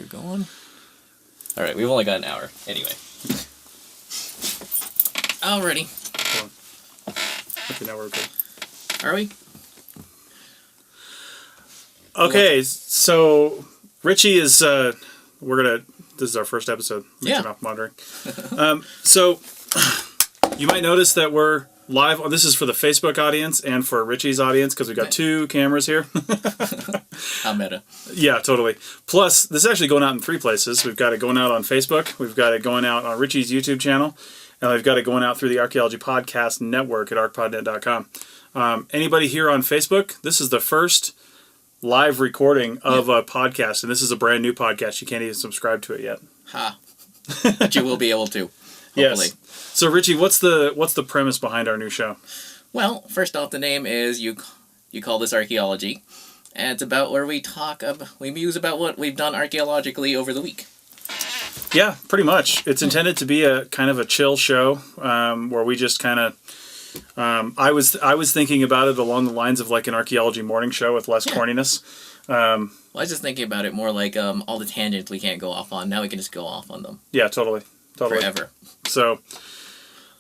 going. All right, we've only got an hour. Anyway. Alrighty. Okay, now we're good. Are we? Okay, so Richie is, this is our first episode. Yeah. Off monitoring. So you might notice that we're live. This is for the Facebook audience and for Richie's audience because we've got two cameras here. How meta. Yeah, totally. Plus, this is actually going out in 3 places. We've got it going out on Facebook. We've got it going out on Richie's YouTube channel. And we've got it going out through the Archaeology Podcast Network at arcpodnet.com. Anybody here on Facebook, this is the first live recording of a podcast. And this is a brand new podcast. You can't even subscribe to it yet. Ha. But you will be able to. Hopefully. Yes. So, Richie, what's the premise behind our new show? Well, first off, the name is you call this archaeology, and it's about where we muse about what we've done archaeologically over the week. Yeah, pretty much. It's intended to be a kind of a chill show where we just kind of. I was thinking about it along the lines of like an archaeology morning show with less corniness. Well, I was just thinking about it more like all the tangents we can't go off on. Now we can just go off on them. Yeah, totally. Forever. So,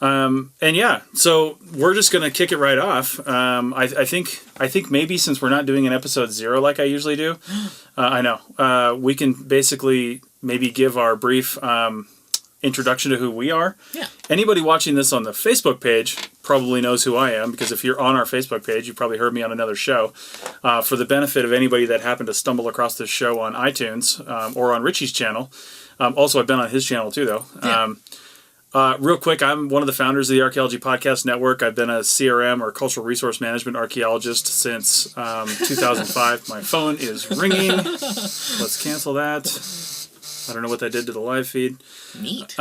and yeah, so we're just gonna kick it right off. I think maybe since we're not doing an episode 0 like I usually do, I know we can basically maybe give our brief introduction to who we are. Yeah. Anybody watching this on the Facebook page probably knows who I am because if you're on our Facebook page, you probably heard me on another show. For the benefit of anybody that happened to stumble across this show on iTunes or on Richie's channel. Also, I've been on his channel too, though. Yeah. Real quick, I'm one of the founders of the Archaeology Podcast Network. I've been a CRM or Cultural Resource Management archaeologist since 2005. My phone is ringing. Let's cancel that. I don't know what that did to the live feed. Neat.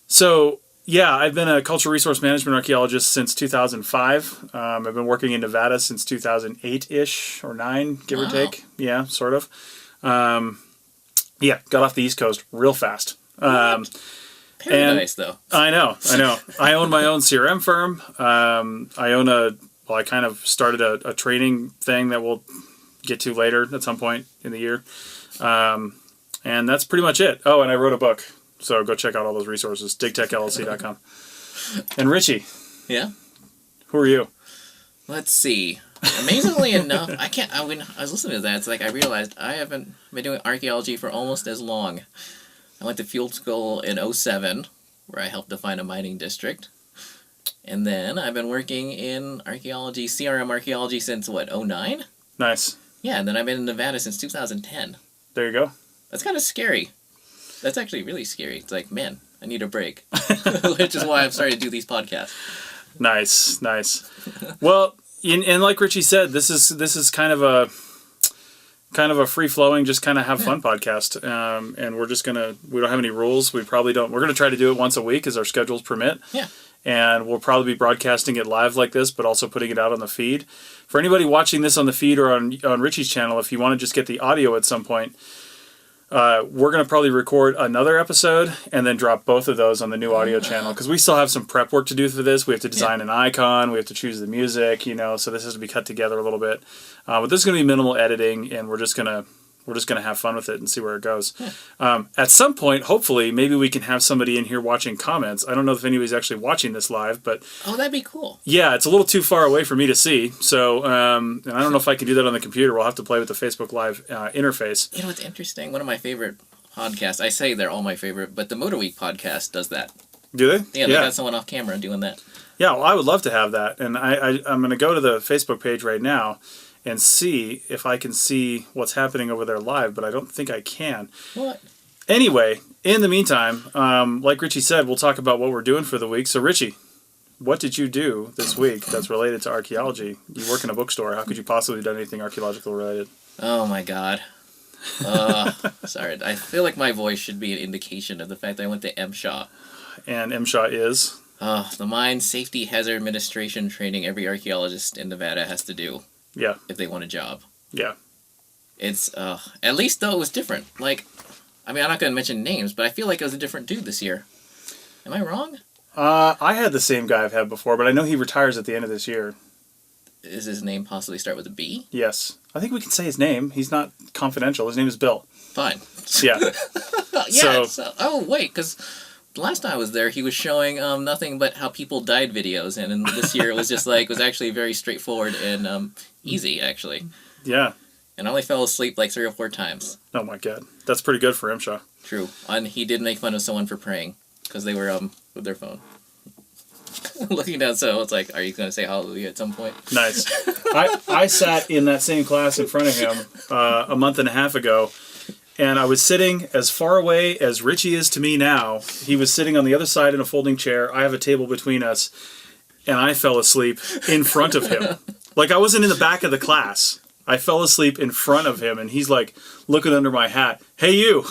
So, yeah, I've been a Cultural Resource Management archaeologist since 2005. I've been working in Nevada since 2008-ish or 9, give or take. Yeah, sort of. Yeah, got off the East Coast real fast. Paradise, though. I know. I own my own CRM firm. I kind of started a training thing that we'll get to later at some point in the year. And that's pretty much it. Oh, and I wrote a book. So go check out all those resources. digtechllc.com. And Richie. Yeah? Who are you? Let's see. Amazingly enough, I was listening to that, it's like I realized I haven't been doing archaeology for almost as long. I went to field school in 2007, where I helped define a mining district. And then I've been working in archaeology, CRM archaeology since, 2009? Nice. Yeah, and then I've been in Nevada since 2010. There you go. That's kind of scary. That's actually really scary. It's like, man, I need a break. Which is why I've started to do these podcasts. Nice. Well, and like Richie said, this is kind of a free flowing, just kind of have fun podcast. And we don't have any rules. We're going to try to do it once a week as our schedules permit. Yeah. And we'll probably be broadcasting it live like this, but also putting it out on the feed. For anybody watching this on the feed or on Richie's channel, if you want to just get the audio at some point, we're going to probably record another episode and then drop both of those on the new audio channel because we still have some prep work to do for this. We have to design an icon. We have to choose the music, so this has to be cut together a little bit. But this is going to be minimal editing, and we're just going to have fun with it and see where it goes. Yeah. At some point, hopefully, maybe we can have somebody in here watching comments. I don't know if anybody's actually watching this live, but... Oh, that'd be cool. Yeah, it's a little too far away for me to see. So, and I don't know if I can do that on the computer. We'll have to play with the Facebook Live interface. You know what's interesting? One of my favorite podcasts, I say they're all my favorite, but the Motor Week podcast does that. Do they? Yeah, they got someone off camera doing that. Yeah, well, I would love to have that. And I'm going to go to the Facebook page right now and see if I can see what's happening over there live, but I don't think I can. What? Anyway, in the meantime, like Richie said, we'll talk about what we're doing for the week. So, Richie, what did you do this week that's related to archaeology? You work in a bookstore. How could you possibly have done anything archaeological related? Oh, my God. Sorry. I feel like my voice should be an indication of the fact that I went to MSHA. And MSHA is? The Mine Safety Hazard Administration training every archaeologist in Nevada has to do. Yeah. If they want a job. Yeah. It's, at least though it was different. Like, I mean, I'm not going to mention names, but I feel like it was a different dude this year. Am I wrong? I had the same guy I've had before, but I know he retires at the end of this year. Is his name possibly start with a B? Yes. I think we can say his name. He's not confidential. His name is Bill. Fine. Yeah. Yeah. Oh, wait, because the last time I was there, he was showing nothing but how people died videos, and this year it was just like, it was actually very straightforward and easy, actually. Yeah. And I only fell asleep like 3 or 4 times. Oh my god. That's pretty good for Imshaw. True. And he did make fun of someone for praying, because they were with their phone. Looking down, so it's like, are you going to say hallelujah at some point? Nice. I sat in that same class in front of him a month and a half ago, and I was sitting as far away as Richie is to me now. He was sitting on the other side in a folding chair. I have a table between us, and I fell asleep in front of him. Like, I wasn't in the back of the class. I fell asleep in front of him, and he's like looking under my hat. Hey, you!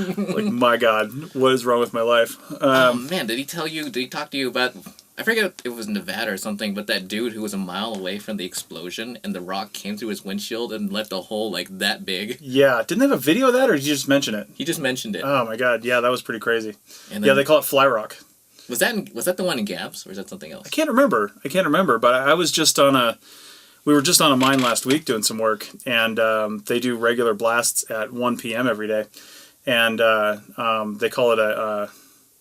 Like, my God, what is wrong with my life? Oh, man, did he talk to you about, I forget if it was Nevada or something, but that dude who was a mile away from the explosion, and the rock came through his windshield and left a hole like that big? Yeah. Didn't they have a video of that, or did you just mention it? He just mentioned it. Oh, my God. Yeah, that was pretty crazy. And Yeah, they call it fly rock. Was that the one in Gabs, or is that something else? I can't remember, but I was just we were just on a mine last week doing some work, and they do regular blasts at 1 p.m. every day. And they call it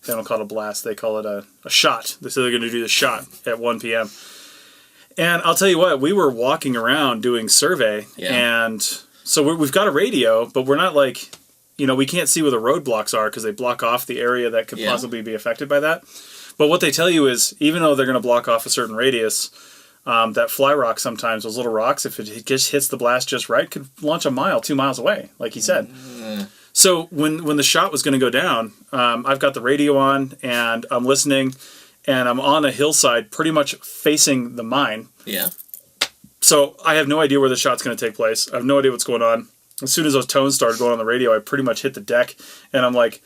they don't call it a blast, they call it a shot. They say they're going to do the shot at 1 p.m. And I'll tell you what, we were walking around doing survey, and so we've got a radio, but we're not like, we can't see where the roadblocks are because they block off the area that could possibly be affected by that. But what they tell you is, even though they're going to block off a certain radius, that fly rock sometimes, those little rocks, if it just hits the blast just right, could launch a mile, 2 miles away, like he said. So when the shot was going to go down, I've got the radio on, and I'm listening, and I'm on a hillside pretty much facing the mine. Yeah. So I have no idea where the shot's going to take place. I have no idea what's going on. As soon as those tones started going on the radio, I pretty much hit the deck, and I'm like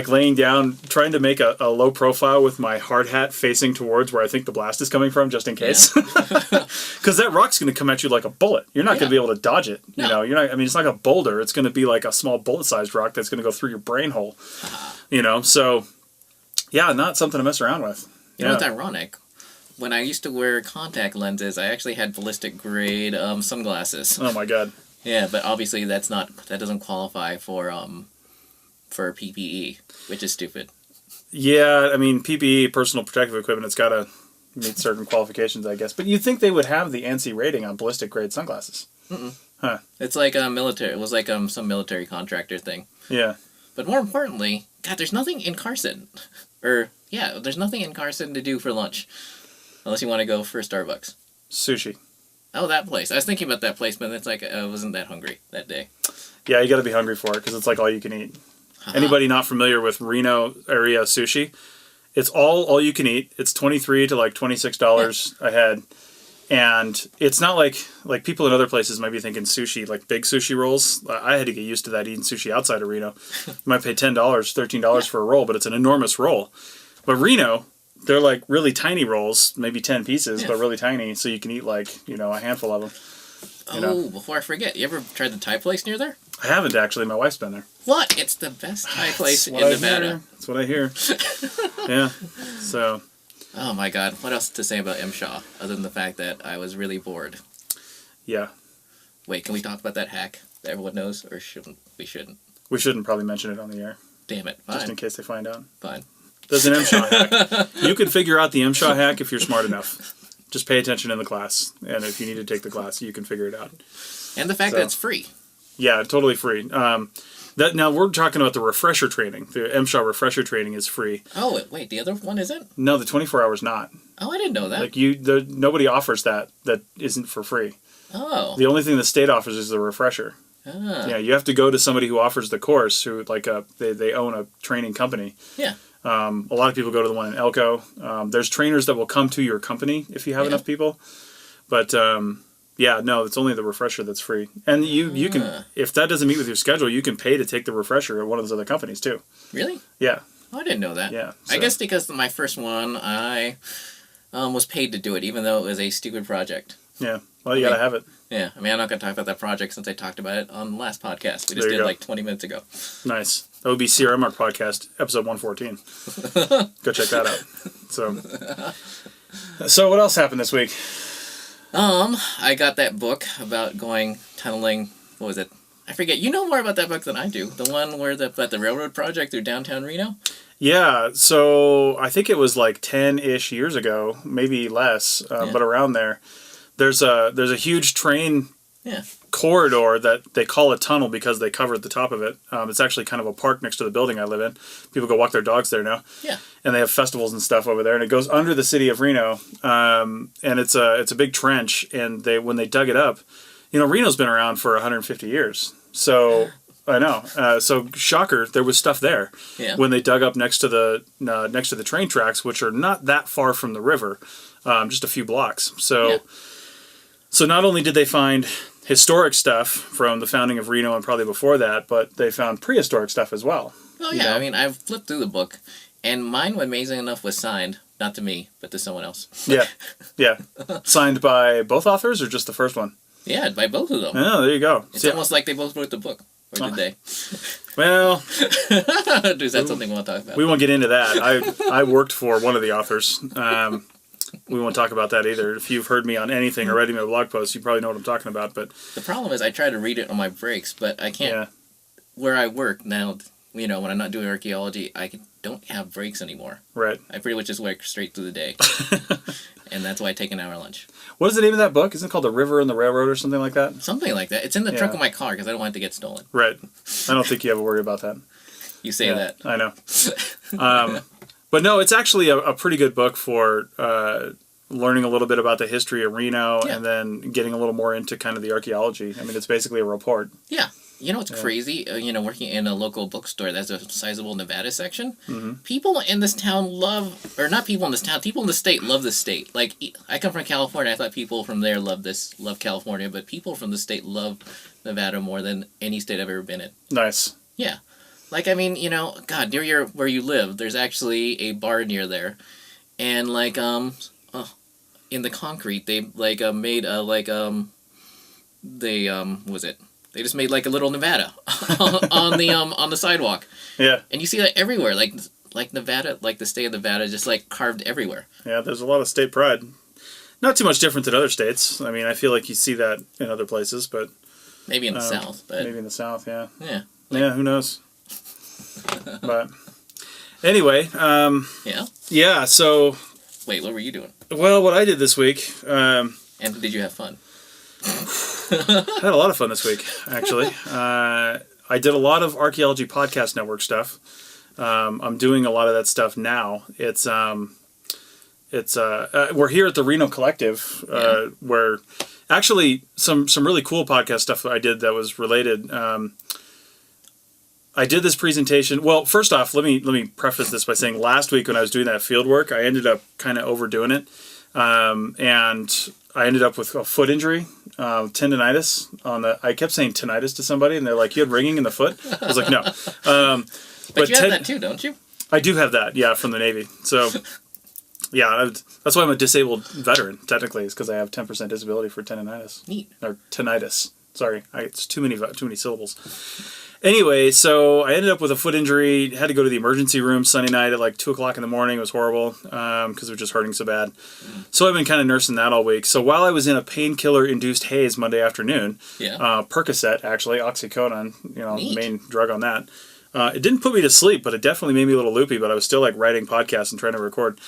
laying down, trying to make a low profile with my hard hat facing towards where I think the blast is coming from, just in case. Because that rock's going to come at you like a bullet. You're not going to be able to dodge it. No. You're not. I mean, it's like a boulder. It's going to be like a small bullet-sized rock that's going to go through your brain hole. So yeah, not something to mess around with. You know what's ironic? When I used to wear contact lenses, I actually had ballistic grade sunglasses. Oh my God. Yeah, but obviously that doesn't qualify for PPE, which is stupid. Yeah, I mean, PPE, personal protective equipment, it's got to meet certain qualifications, I guess. But you'd think they would have the ANSI rating on ballistic grade sunglasses. Mm-mm. Huh. It's like military. It was like some military contractor thing. Yeah. But more importantly, God, there's nothing in Carson. There's nothing in Carson to do for lunch. Unless you want to go for Starbucks. Sushi. Oh, that place. I was thinking about that place, but it's like I wasn't that hungry that day. Yeah, you got to be hungry for it because it's like all you can eat. Anybody not familiar with Reno area sushi? It's all you can eat. It's $23 to like $26 a head, and it's not like people in other places might be thinking sushi, like big sushi rolls. I had to get used to that eating sushi outside of Reno. You might pay $10, $13 for a roll, but it's an enormous roll. But Reno, they're like really tiny rolls, maybe 10 pieces, but really tiny, so you can eat like a handful of them. Before I forget, you ever tried the Thai place near there? I haven't actually. My wife's been there. What? It's the best Thai place in Nevada. That's what I hear. Yeah. So. Oh my God! What else to say about M. Shaw other than the fact that I was really bored? Yeah. Wait, can we talk about that hack that everyone knows, or shouldn't we? Shouldn't. We shouldn't probably mention it on the air. Damn it! Fine. Just in case they find out. Fine. There's an M. Shaw hack. You can figure out the M. Shaw hack if you're smart enough. Just pay attention in the class, and if you need to take the class, you can figure it out. And the fact that it's free. Yeah, totally free. Now we're talking about the refresher training. The MSHA refresher training is free. Oh wait, the other one isn't? No, the 24 hours not. Oh, I didn't know that. Like nobody offers that isn't for free. Oh. The only thing the state offers is the refresher. Ah. Yeah, you have to go to somebody who offers the course, who they own a training company. Yeah. A lot of people go to the one in Elko. There's trainers that will come to your company if you have enough people. But it's only the refresher that's free. And you can, if that doesn't meet with your schedule, you can pay to take the refresher at one of those other companies too. Really? Yeah. Oh, I didn't know that. Yeah. So. I guess because my first one, I was paid to do it, even though it was a stupid project. Yeah. Well, you gotta have it. Yeah. I mean, I'm not gonna talk about that project since I talked about it on the last podcast. We just did like 20 minutes ago. Nice. That would be CRM Arc Podcast, episode 114. Go check that out. So what else happened this week? I got that book about going tunneling. What was it? I forget. You know more about that book than I do. The one where about the railroad project through downtown Reno? Yeah, so I think it was like 10-ish years ago, maybe less, but around there. There's a huge train corridor that they call a tunnel because they covered the top of it. It's actually kind of a park next to the building I live in. People go walk their dogs there now. Yeah. And they have festivals and stuff over there, and it goes under the city of Reno. And it's a big trench, and when they dug it up, Reno's been around for 150 years. So I know. So shocker, there was stuff there when they dug up next to the train tracks, which are not that far from the river, just a few blocks. So not only did they find historic stuff from the founding of Reno and probably before that, but they found prehistoric stuff as well. Oh yeah, I mean, I've flipped through the book, and mine, amazing enough, was signed not to me, but to someone else. Yeah. Signed by both authors or just the first one? Yeah, by both of them. Oh, there you go. It's almost like they both wrote the book. Or did they? Well... Is that something we want to talk about? We won't get into that. I worked for one of the authors. We won't talk about that either. If you've heard me on anything or read me a blog post, you probably know what I'm talking about. But the problem is I try to read it on my breaks, but I can't. Yeah. Where I work now, when I'm not doing archaeology, I don't have breaks anymore. Right. I pretty much just work straight through the day. And that's why I take an hour lunch. What is the name of that book? Isn't it called The River and the Railroad or something like that? Something like that. It's in the trunk of my car because I don't want it to get stolen. Right. I don't think you have to worry about that. You say that. I know. But no, it's actually a pretty good book for learning a little bit about the history of Reno and then getting a little more into kind of the archaeology. I mean, it's basically a report. Yeah. It's crazy. Working in a local bookstore that's a sizable Nevada section. Mm-hmm. People in this town not people in this town, people in the state love this state. Like, I come from California. I thought people from there love California, but people from the state love Nevada more than any state I've ever been in. Nice. Yeah. Like, I mean, God, near where you live, there's actually a bar near there. And, like, in the concrete, they, like, made, They just made like a little Nevada on the sidewalk. Yeah. And you see that everywhere, like Nevada, like the state of Nevada, just like carved everywhere. Yeah, there's a lot of state pride. Not too much different than other states. I mean, I feel like you see that in other places, but maybe in the South. But maybe in the South, yeah. Yeah. Yeah, who knows? But anyway, yeah. Yeah. So. Wait, what were you doing? Well, what I did this week. And did you have fun? I had a lot of fun this week, actually. I did a lot of Archaeology Podcast Network stuff. I'm doing a lot of that stuff now. It's we're here at the Reno Collective, where actually some really cool podcast stuff that I did that was related. I did this presentation. Well, first off, let me preface this by saying last week when I was doing that field work, I ended up kind of overdoing it, and I ended up with a foot injury, tendonitis on the. I kept saying tinnitus to somebody, and they're like, "You had ringing in the foot." I was like, "No." But you have that too, don't you? I do have that, yeah, from the Navy. So, yeah, that's why I'm a disabled veteran. Technically, is because I have 10% disability for tendonitis. Neat. Or tinnitus. Sorry, it's too many syllables. Anyway, so I ended up with a foot injury. Had to go to the emergency room Sunday night at like 2 o'clock in the morning. It was horrible because it was just hurting so bad. So I've been kind of nursing that all week. So while I was in a painkiller-induced haze Monday afternoon, Percocet, actually, oxycodone, the main drug on that, it didn't put me to sleep, but it definitely made me a little loopy, but I was still like writing podcasts and trying to record.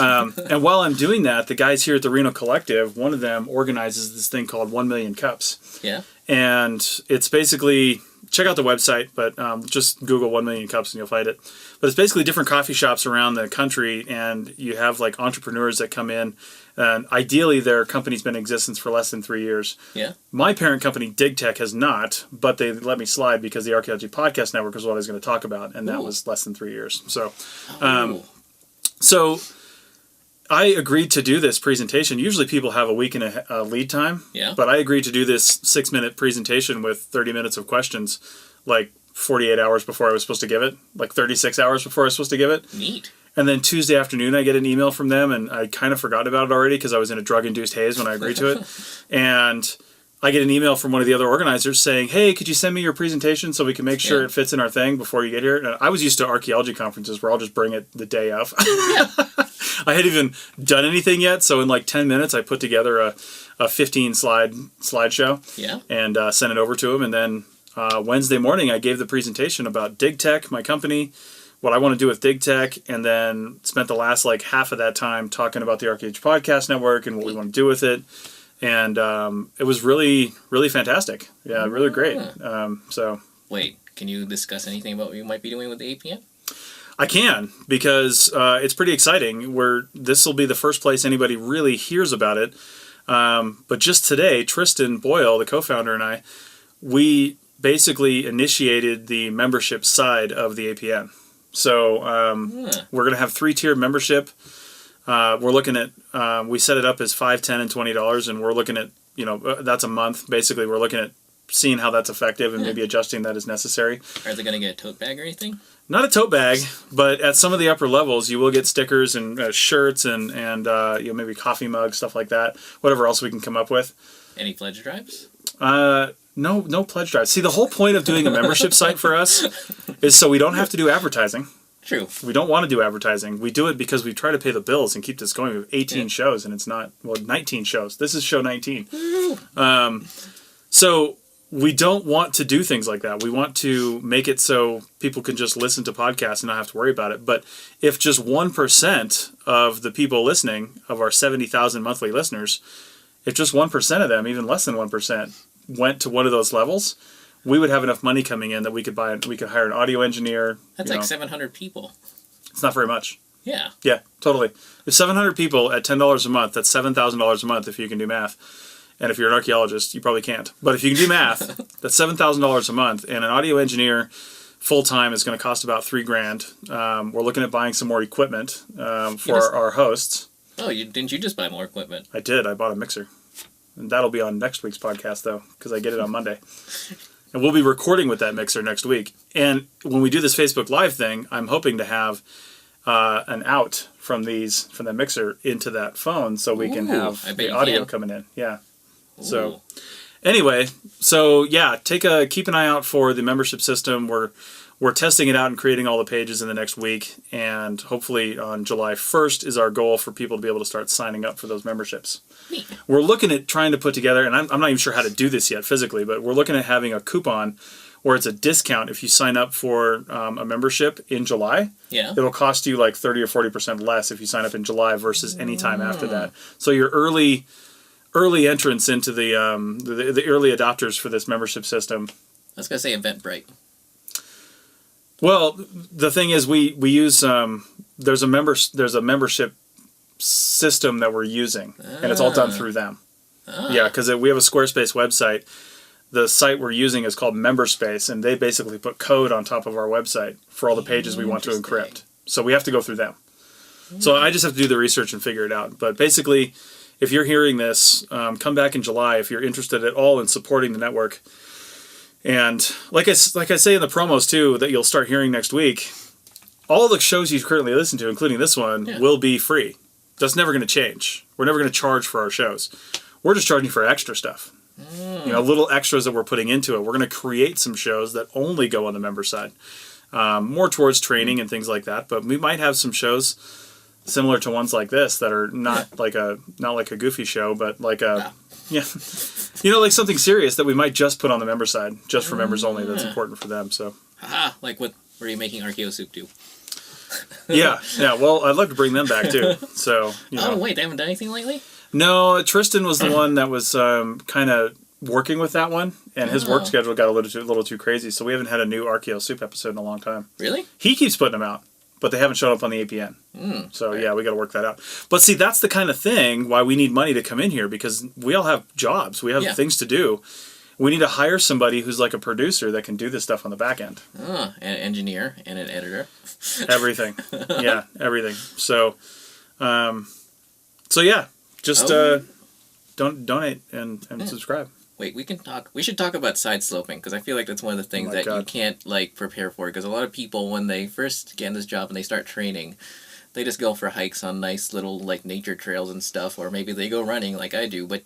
And while I'm doing that, the guys here at the Reno Collective, one of them organizes this thing called 1 Million Cups. Yeah. And it's basically... Check out the website, but just Google 1 Million Cups and you'll find it. But it's basically different coffee shops around the country, and you have like entrepreneurs that come in, and ideally their company's been in existence for less than 3 years. Yeah. My parent company, DigTech, has not, but they let me slide because the Archaeology Podcast Network is what I was going to talk about, and that was less than 3 years. So, so I agreed to do this presentation. Usually people have a week and a lead time. Yeah. But I agreed to do this 6-minute presentation with 30 minutes of questions, like 48 hours before I was supposed to give it, like 36 hours before I was supposed to give it. Neat. And then Tuesday afternoon, I get an email from them, and I kind of forgot about it already because I was in a drug-induced haze when I agreed to it. And I get an email from one of the other organizers saying, hey, could you send me your presentation so we can make sure Yeah. it fits in our thing before you get here? And I was used to archaeology conferences where I'll just bring it the day of. Yeah. I hadn't even done anything yet, so in like 10 minutes I put together a 15-slideshow Yeah. and sent it over to him. And then Wednesday morning I gave the presentation about DigTech, my company, what I want to do with DigTech, and then spent the last like half of that time talking about the Archaeology Podcast Network and what we want to do with it. And it was really, really fantastic. Yeah, really great. So Wait, can you discuss anything about what you might be doing with the APN? I can, because it's pretty exciting. This will be the first place anybody really hears about it. But just today, Tristan Boyle, the co-founder, and I, we basically initiated the membership side of the APN. So we're going to have 3-tier membership. We're looking at, we set it up as $5, $10, and $20, and we're looking at, that's a month. Basically, we're looking at seeing how that's effective and maybe adjusting that as necessary. Are they going to get a tote bag or anything? Not a tote bag, but at some of the upper levels, you will get stickers and shirts and maybe coffee mugs, stuff like that. Whatever else we can come up with. Any pledge drives? No pledge drives. See, the whole point of doing a membership site for us is so we don't have to do advertising. True. We don't want to do advertising. We do it because we try to pay the bills and keep this going. We have 18 shows, and it's not, 19 shows. This is show 19. So we don't want to do things like that. We want to make it so people can just listen to podcasts and not have to worry about it. But if just 1% of the people listening, of our 70,000 monthly listeners, if just 1% of them, even less than 1%, went to one of those levels, we would have enough money coming in that we could hire an audio engineer. That's like 700 people. It's not very much. Yeah. Yeah, totally. If 700 people at $10 a month, that's $7,000 a month if you can do math. And if you're an archaeologist, you probably can't. But if you can do math, that's $7,000 a month. And an audio engineer full-time is going to cost about $3,000. We're looking at buying some more equipment for our hosts. Oh, didn't you just buy more equipment? I did. I bought a mixer. And that'll be on next week's podcast, though, because I get it on Monday. And we'll be recording with that mixer next week. And when we do this Facebook Live thing, I'm hoping to have an out from the mixer into that phone so we can have the audio coming in. Yeah. Ooh. So anyway, keep an eye out for the membership system. We're testing it out and creating all the pages in the next week, and hopefully on July 1st is our goal for people to be able to start signing up for those memberships. Neat. We're looking at trying to put together, and I'm not even sure how to do this yet physically, but we're looking at having a coupon where it's a discount if you sign up for a membership in July. Yeah. It'll cost you like 30 or 40% less if you sign up in July versus any time after that. So your early entrance into the early adopters for this membership system. I was going to say Eventbrite. Well, the thing is, we use there's a membership system that we're using, and it's all done through them. Yeah, because we have a Squarespace website. The site we're using is called Memberspace, and they basically put code on top of our website for all the pages we want to encrypt. So we have to go through them. So I just have to do the research and figure it out. But basically, if you're hearing this, come back in July if you're interested at all in supporting the network. And like I say in the promos too, that you'll start hearing next week, all the shows you currently listen to, including this one, will be free. That's never going to change. We're never going to charge for our shows. We're just charging for extra stuff. Little extras that we're putting into it. We're going to create some shows that only go on the member side, more towards training and things like that. But we might have some shows similar to ones like this that are not like a goofy show, but like a like something serious that we might just put on the member side, just for members only. That's important for them. So, like what were you making Archaeo Soup do? yeah. Well, I'd love to bring them back too. So, Oh wait, they haven't done anything lately? No, Tristan was the one that was kind of working with that one, and his work schedule got a little too crazy. So we haven't had a new Archaeo Soup episode in a long time. Really? He keeps putting them out, but they haven't shown up on the APN. So yeah, we got to work that out. But see, that's the kind of thing why we need money to come in here, because we all have jobs. We have things to do. We need to hire somebody who's like a producer that can do this stuff on the back end. An engineer and an editor. Everything. Yeah, everything. So yeah, just donate and subscribe. Wait, we should talk about side sloping, because I feel like that's one of the things you can't prepare for, because a lot of people, when they first get in this job and they start training, they just go for hikes on nice little nature trails and stuff, or maybe they go running like I do, but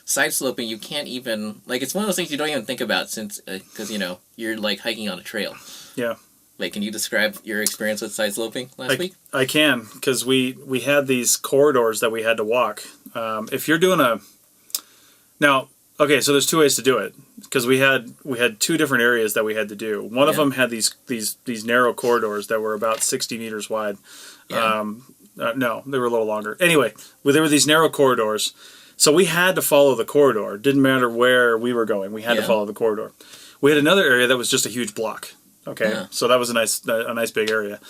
side sloping, you can't even, like, it's one of those things you don't even think about since, because, you're, like, hiking on a trail. Yeah. Like, can you describe your experience with side sloping last week? I can, because we had these corridors that we had to walk. If you're doing now, okay, so there's two ways to do it, because we had two different areas that we had to do. One of them had these narrow corridors that were about 60 meters wide. Yeah. No, they were a little longer. Anyway, there were these narrow corridors, so we had to follow the corridor. It didn't matter where we were going. We had to follow the corridor. We had another area that was just a huge block. Okay, so that was a nice big area.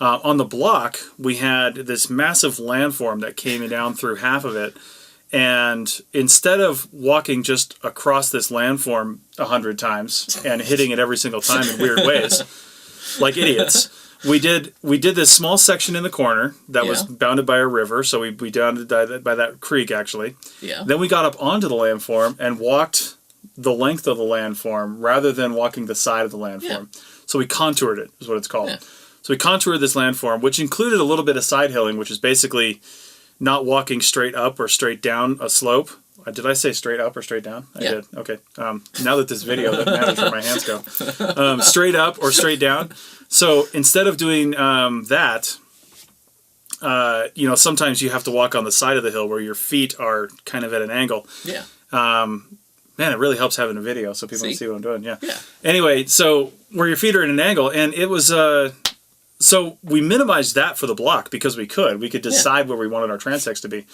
On the block, we had this massive landform that came down through half of it. And instead of walking just across this landform 100 times and hitting it every single time in weird ways, like idiots, we did this small section in the corner that was bounded by a river. So we bounded by that creek, actually. Yeah. Then we got up onto the landform and walked the length of the landform rather than walking the side of the landform. Yeah. So we contoured it, is what it's called. Yeah. So we contoured this landform, which included a little bit of side hilling, which is basically not walking straight up or straight down a slope. Did I say straight up or straight down? I did. Okay. Now that this video doesn't matter where my hands go. Straight up or straight down. So instead of doing that, sometimes you have to walk on the side of the hill where your feet are kind of at an angle. Yeah. Man, it really helps having a video so people can see what I'm doing. Yeah. Anyway, so where your feet are at an angle, and it was so we minimized that for the block because we could decide where we wanted our transects to be.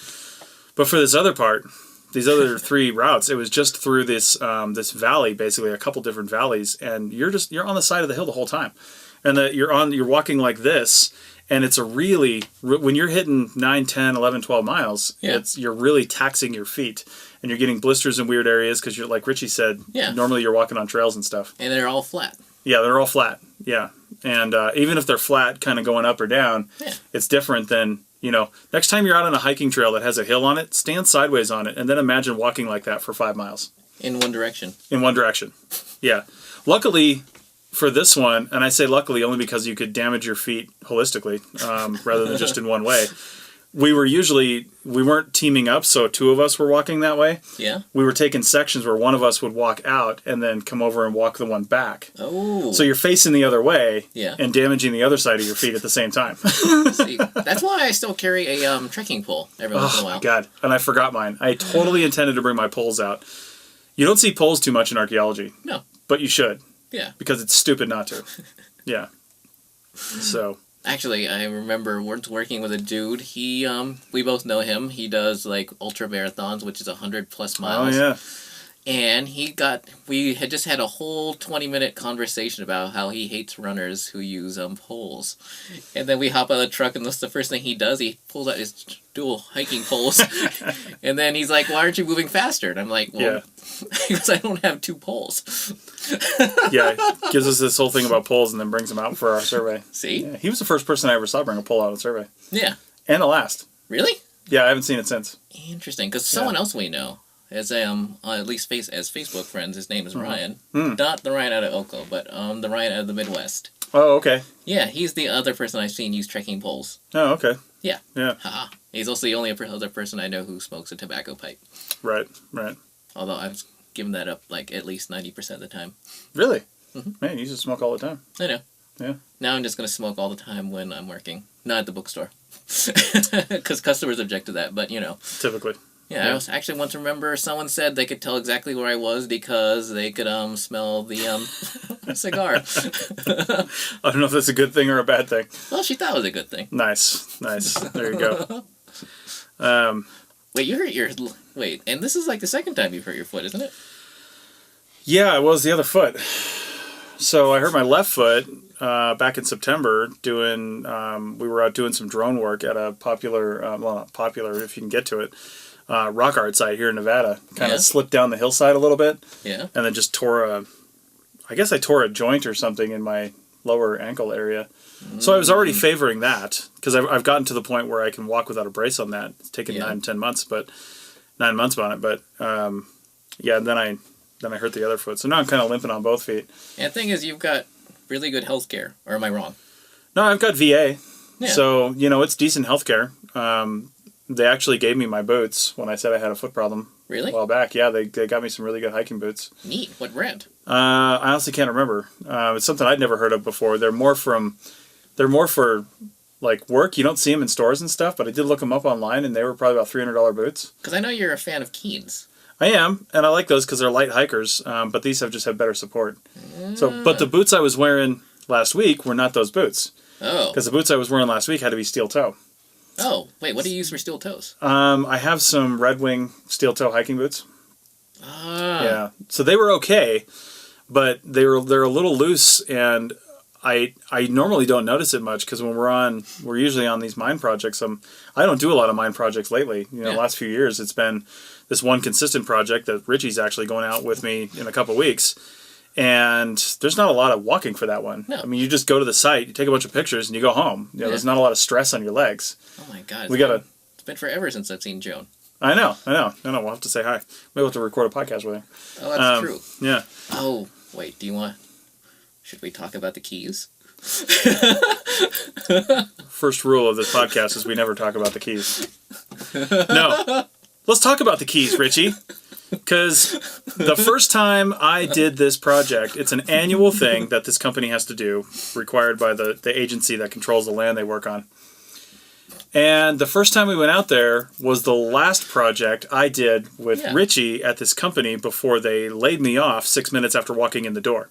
But for this other part, these other three routes, it was just through this this valley, basically a couple different valleys, and you're on the side of the hill the whole time, and you're walking like this. And it's when you're hitting 9, 10, 11, 12 miles, you're really taxing your feet. And you're getting blisters in weird areas because you're, like Richie said, normally you're walking on trails and stuff. And they're all flat. Yeah, they're all flat. Yeah. And even if they're flat, kind of going up or down, it's different than, next time you're out on a hiking trail that has a hill on it, stand sideways on it, and then imagine walking like that for 5 miles. In one direction. In one direction. Yeah. Luckily, for this one, and I say luckily only because you could damage your feet holistically rather than just in one way, we weren't teaming up, so two of us were walking that way. Yeah. We were taking sections where one of us would walk out and then come over and walk the one back. Oh. So you're facing the other way and damaging the other side of your feet at the same time. See, that's why I still carry a trekking pole every once in a while. Oh, my God. And I forgot mine. I totally intended to bring my poles out. You don't see poles too much in archaeology. No. But you should. Yeah. Because it's stupid not to. Yeah. So... Actually, I remember working with a dude. He, we both know him. He does, like, ultra marathons, which is 100+ miles. Oh, yeah. And we had just had a whole 20-minute conversation about how he hates runners who use poles. And then we hop out of the truck, and that's the first thing he does. He pulls out his dual hiking poles. And then he's like, why aren't you moving faster? And I'm like, well, because I don't have 2 poles. Yeah, gives us this whole thing about poles and then brings them out for our survey. See? Yeah, he was the first person I ever saw bring a pole out of the survey. Yeah. And the last. Really? Yeah, I haven't seen it since. Interesting, because someone else we know, as at least as Facebook friends, his name is Ryan. Not the Ryan out of Oco, but the Ryan out of the Midwest. Oh, okay. Yeah, he's the other person I've seen use trekking poles. Oh, okay. Yeah. Yeah. Haha. He's also the only other person I know who smokes a tobacco pipe. Right, right. Although I've given that up like at least 90% of the time. Really? Mm-hmm. Man, you used to smoke all the time. I know. Yeah. Now I'm just going to smoke all the time when I'm working. Not at the bookstore. Because customers object to that, but Typically. Yeah, I actually once remember someone said they could tell exactly where I was because they could smell the cigar. I don't know if that's a good thing or a bad thing. Well, she thought it was a good thing. Nice. There you go. Wait, you hurt your... Wait, and this is like the second time you've hurt your foot, isn't it? Yeah, it was the other foot. So I hurt my left foot back in September doing... we were out doing some drone work at a popular... well, not popular if you can get to it. Rock art site here in Nevada. Kind of slipped down the hillside a little bit. Yeah. And then just I guess I tore a joint or something in my lower ankle area. So I was already favoring that because I've gotten to the point where I can walk without a brace on that. It's taken 9 months on it. But then I hurt the other foot. So now I'm kind of limping on both feet. And the thing is, you've got really good health care. Or am I wrong? No, I've got VA. Yeah. So, it's decent health care. They actually gave me my boots when I said I had a foot problem Really? a while back. Yeah, they got me some really good hiking boots. Neat. What brand? I honestly can't remember. It's something I'd never heard of before. They're more for like work. You don't see them in stores and stuff, but I did look them up online, and they were probably about $300 boots. Because I know you're a fan of Keens. I am, and I like those because they're light hikers. But these have just had better support. But the boots I was wearing last week were not those boots. Oh. Because the boots I was wearing last week had to be steel toe. Oh, wait, what do you use for steel toes? I have some Red Wing steel toe hiking boots. Ah. Yeah, so they were okay, but they're a little loose, and I normally don't notice it much because when we're usually on these mine projects. I don't do a lot of mine projects lately. The last few years it's been this one consistent project that Richie's actually going out with me in a couple weeks. And there's not a lot of walking for that one. No. I mean, you just go to the site, you take a bunch of pictures, and you go home. There's not a lot of stress on your legs. Oh my God. It's been forever since I've seen Joan. I know. We'll have to say hi. We'll have to record a podcast with her. Oh, that's true. Yeah. Oh, wait, should we talk about the keys? First rule of this podcast is we never talk about the keys. No. Let's talk about the keys, Richie. Because the first time I did this project, it's an annual thing that this company has to do, required by the agency that controls the land they work on. And the first time we went out there was the last project I did with Richie at this company before they laid me off 6 minutes after walking in the door.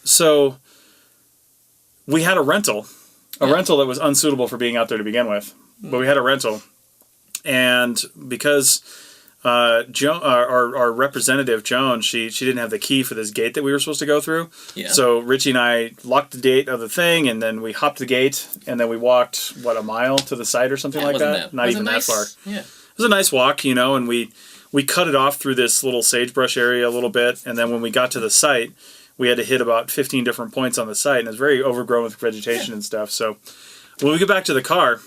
So we had a rental that was unsuitable for being out there to begin with. But we had a rental. And because Joan, our representative Joan, she didn't have the key for this gate that we were supposed to go through. Yeah. So Richie and I locked the gate of the thing, and then we hopped the gate, and then we walked a mile to the site or something like that. Not even that far. Yeah. It was a nice walk, and we cut it off through this little sagebrush area a little bit, and then when we got to the site, we had to hit about 15 different points on the site, and it was very overgrown with vegetation and stuff. So when we get back to the car,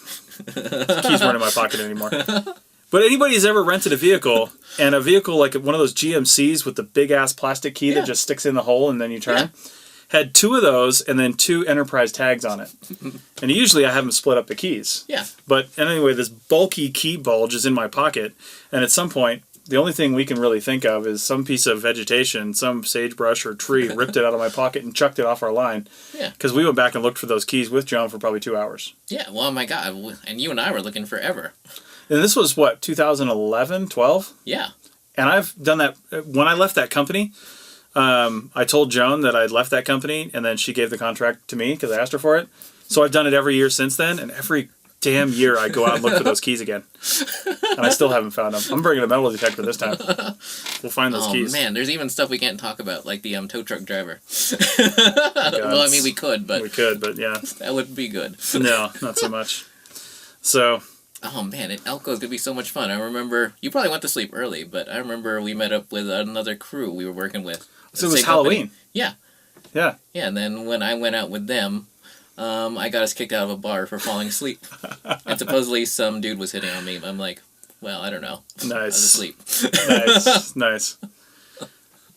the keys weren't in my pocket anymore. But anybody who's ever rented a vehicle, and a vehicle like one of those GMCs with the big-ass plastic key that just sticks in the hole and then you turn, had 2 of those and then 2 Enterprise tags on it. And usually I have them split up the keys. Yeah. But anyway, this bulky key bulge is in my pocket, and at some point, the only thing we can really think of is some piece of vegetation, some sagebrush or tree ripped it out of my pocket and chucked it off our line. Yeah. Because we went back and looked for those keys with Joan for probably 2 hours. Yeah, well, oh my God. And you and I were looking forever. And this was, 2011, 12? Yeah. And I've done that. When I left that company, I told Joan that I'd left that company, and then she gave the contract to me because I asked her for it. So I've done it every year since then, and every damn year I go out and look for those keys again. And I still haven't found them. I'm bringing a metal detector this time. We'll find those keys. Oh, man, there's even stuff we can't talk about, like the tow truck driver. Well, I mean, we could, but yeah. That would be good. No, not so much. So... Oh, man, Elko's going to be so much fun. I remember, you probably went to sleep early, but I remember we met up with another crew we were working with. So it was Halloween? Yeah. Yeah. Yeah, and then when I went out with them, I got us kicked out of a bar for falling asleep. And supposedly some dude was hitting on me. I'm like, well, I don't know. Nice. I was asleep. Nice.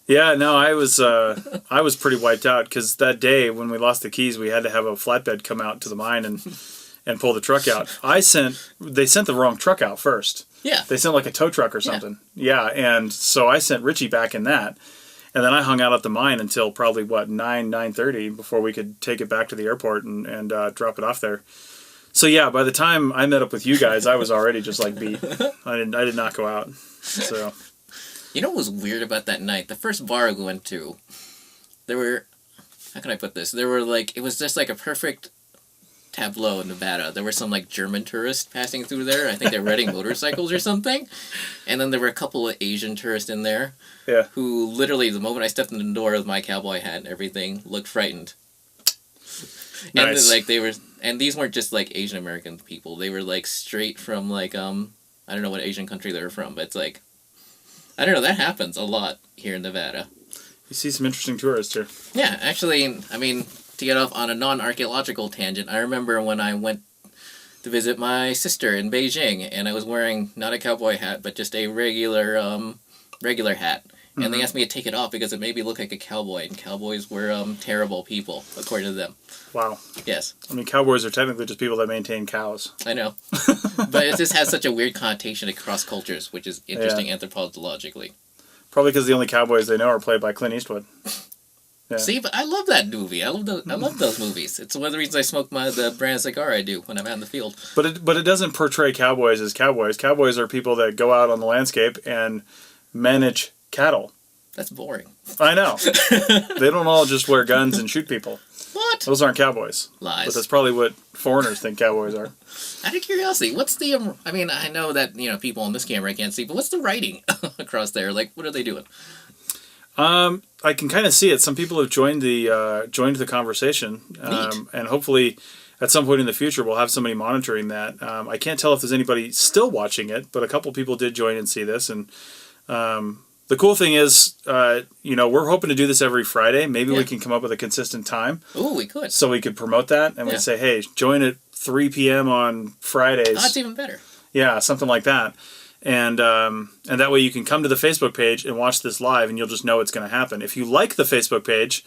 Yeah, no, I was pretty wiped out because that day when we lost the keys, we had to have a flatbed come out to the mine and pull the truck out. They sent the wrong truck out first. Yeah. They sent like a tow truck or something. Yeah, and so I sent Richie back in that. And then I hung out at the mine until probably, 9:30 before we could take it back to the airport and drop it off there. So yeah, by the time I met up with you guys, I was already just like beat. I did not go out. So. You know what was weird about that night? The first bar we went to, there were, how can I put this? There were it was just like a perfect tableau in Nevada. There were some German tourists passing through there. I think they're riding motorcycles or something. And then there were a couple of Asian tourists in there. Yeah. Who literally, the moment I stepped in the door with my cowboy hat and everything, looked frightened. Nice. And and these weren't just Asian American people. They were straight from I don't know what Asian country they were from, but it's I don't know, that happens a lot here in Nevada. You see some interesting tourists here. Yeah, actually, I mean, to get off on a non-archaeological tangent, I remember when I went to visit my sister in Beijing, and I was wearing not a cowboy hat, but just a regular hat. and they asked me to take it off because it made me look like a cowboy, and cowboys were terrible people, according to them. Wow. Yes. I mean, cowboys are technically just people that maintain cows. I know. But it just has such a weird connotation across cultures, which is interesting anthropologically. Probably because the only cowboys they know are played by Clint Eastwood. Yeah. See, but I love that movie. I love those movies. It's one of the reasons I smoke the brand of cigar I do when I'm out in the field. But it doesn't portray cowboys as cowboys. Cowboys are people that go out on the landscape and manage cattle. That's boring. I know. They don't all just wear guns and shoot people. What? Those aren't cowboys. Lies. But that's probably what foreigners think cowboys are. Out of curiosity, what's the... I mean, I know that, people on this camera can't see, but what's the writing across there? Like, what are they doing? I can kind of see it. Some people have joined the conversation. And hopefully at some point in the future we'll have somebody monitoring that. I can't tell if there's anybody still watching it, but a couple people did join and see this. And the cool thing is, we're hoping to do this every Friday. Maybe we can come up with a consistent time. Ooh, we could. So we could promote that, and we'd say, hey, join at 3 p.m. on Fridays. Oh, that's even better. Yeah, something like that. And that way you can come to the Facebook page and watch this live, and you'll just know it's going to happen. If you like the Facebook page,